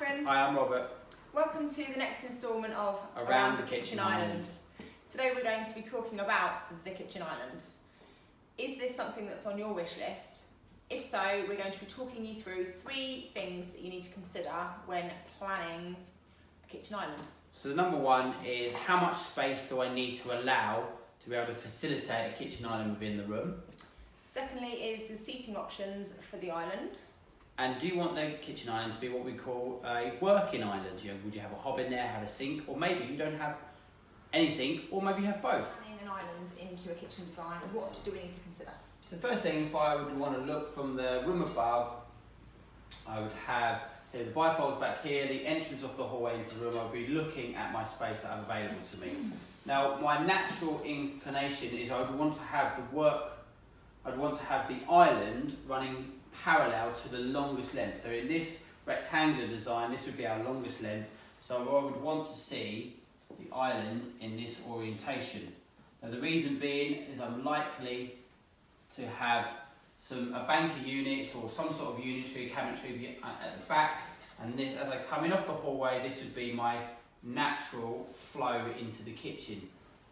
Catherine. Hi, I'm Robert. Welcome to the next instalment of Around the Kitchen Island. Today we're going to be talking about the kitchen island. Is this something that's on your wish list? If so, we're going to be talking you through 3 things that you need to consider when planning a kitchen island. So the number one is, how much space do I need to allow to be able to facilitate a kitchen island within the room? Secondly is the seating options for the island. And do you want the kitchen island to be what we call a working island? Would you have a hob in there, have a sink, or maybe you don't have anything, or maybe you have both? Planning an island into a kitchen design, what do we need to consider? The first thing, if I would want to look from the room above, I would have the bifolds back here, the entrance of the hallway into the room. I'll be looking at my space that I have available to me. Now, my natural inclination is I would want to have the island running parallel to the longest length. So in this rectangular design, this would be our longest length. So I would want to see the island in this orientation. Now the reason being is I'm likely to have a bank of units or some sort of unitary cabinetry at the back, and this, as I come in off the hallway, this would be my natural flow into the kitchen.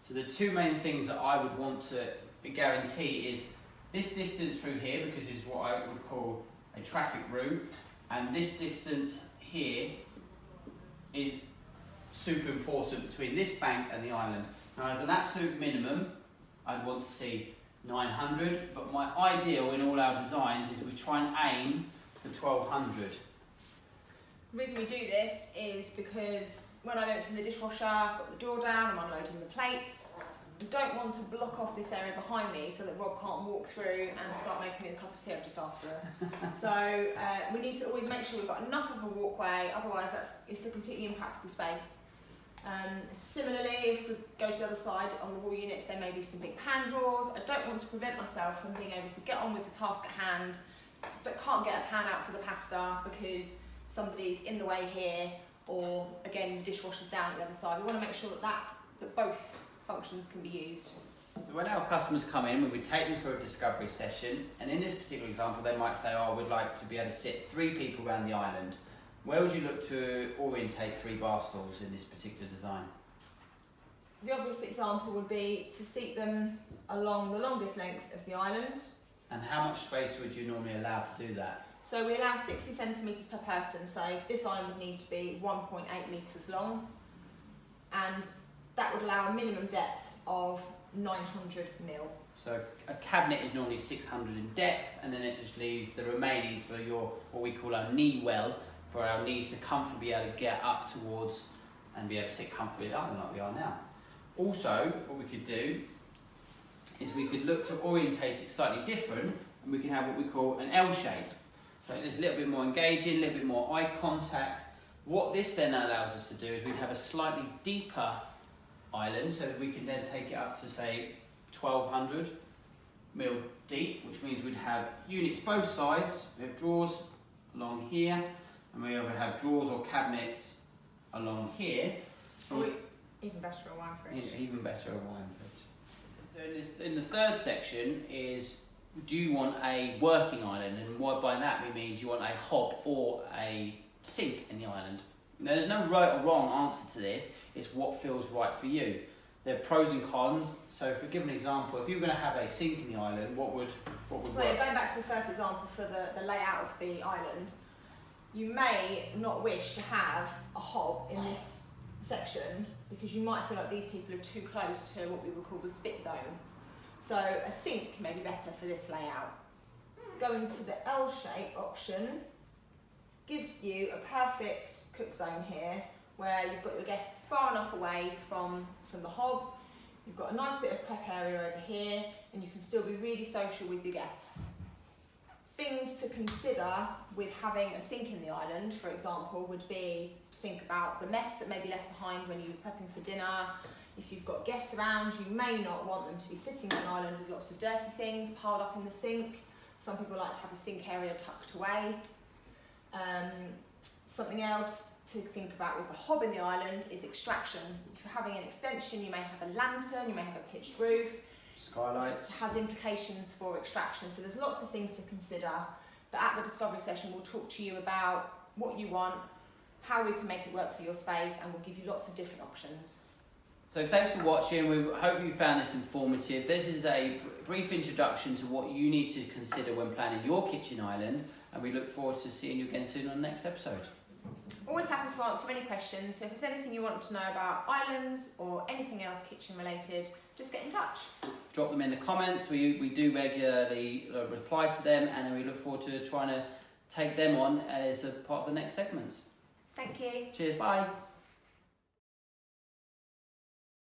So the 2 main things that I would want to guarantee is this distance through here, because this is what I would call a traffic route, and this distance here is super important between this bank and the island. Now, as an absolute minimum, I'd want to see 900, but my ideal in all our designs is we try and aim for 1200. The reason we do this is because when I empty the dishwasher, I've got the door down, I'm unloading the plates. I don't want to block off this area behind me so that Rob can't walk through and start making me a cup of tea I've just asked for. So we need to always make sure we've got enough of a walkway, otherwise it's a completely impractical space. Similarly, if we go to the other side on the wall units, there may be some big pan drawers. I don't want to prevent myself from being able to get on with the task at hand. I can't get a pan out for the pasta because somebody's in the way here, or again the dishwasher's down at the other side. We want to make sure that both functions can be used. So when our customers come in, we would take them for a discovery session, and in this particular example they might say, oh, we'd like to be able to sit 3 people around the island. Where would you look to orientate 3 bar stools in this particular design? The obvious example would be to seat them along the longest length of the island. And how much space would you normally allow to do that? So we allow 60 centimetres per person, so this island would need to be 1.8 metres long, and that would allow a minimum depth of 900 mil. So a cabinet is normally 600 in depth, and then it just leaves the remaining for your, what we call our knee well, for our knees to comfortably be able to get up towards and be able to sit comfortably up like we are now. Also, what we could do is we could look to orientate it slightly different, and we can have what we call an L shape. So it's a little bit more engaging, a little bit more eye contact. What this then allows us to do is we'd have a slightly deeper island, so that we can then take it up to say 1200 mil deep, which means we'd have units both sides. We have drawers along here, and we either have drawers or cabinets along here. Or even better, a wine fridge. Even better, a wine fridge. So in the third section is, do you want a working island? And what by that we mean, do you want a hob or a sink in the island? Now, there's no right or wrong answer to this. It's what feels right for you. There are pros and cons. So, for give an example, if you were going to have a sink in the island, what would Well, work? going back to the first example for the layout of the island, you may not wish to have a hob in this section because you might feel like these people are too close to what we would call the spit zone. So a sink may be better for this layout. Going to the L shape option gives you a perfect cook zone here, where you've got your guests far enough away from the hob. You've got a nice bit of prep area over here, and you can still be really social with your guests. Things to consider with having a sink in the island, for example, would be to think about the mess that may be left behind when you're prepping for dinner. If you've got guests around, you may not want them to be sitting on an island with lots of dirty things piled up in the sink. Some people like to have a sink area tucked away. Something else to think about with the hob in the island is extraction. If you're having an extension, you may have a lantern, you may have a pitched roof. Skylights. It has implications for extraction, so there's lots of things to consider. But at the discovery session, we'll talk to you about what you want, how we can make it work for your space, and we'll give you lots of different options. So thanks for watching. We hope you found this informative. This is a brief introduction to what you need to consider when planning your kitchen island, and we look forward to seeing you again soon on the next episode. Always happy to answer any questions, so if there's anything you want to know about islands or anything else kitchen related, just get in touch. Drop them in the comments. We do regularly reply to them, and then we look forward to trying to take them on as a part of the next segments. Thank you. Cheers, bye.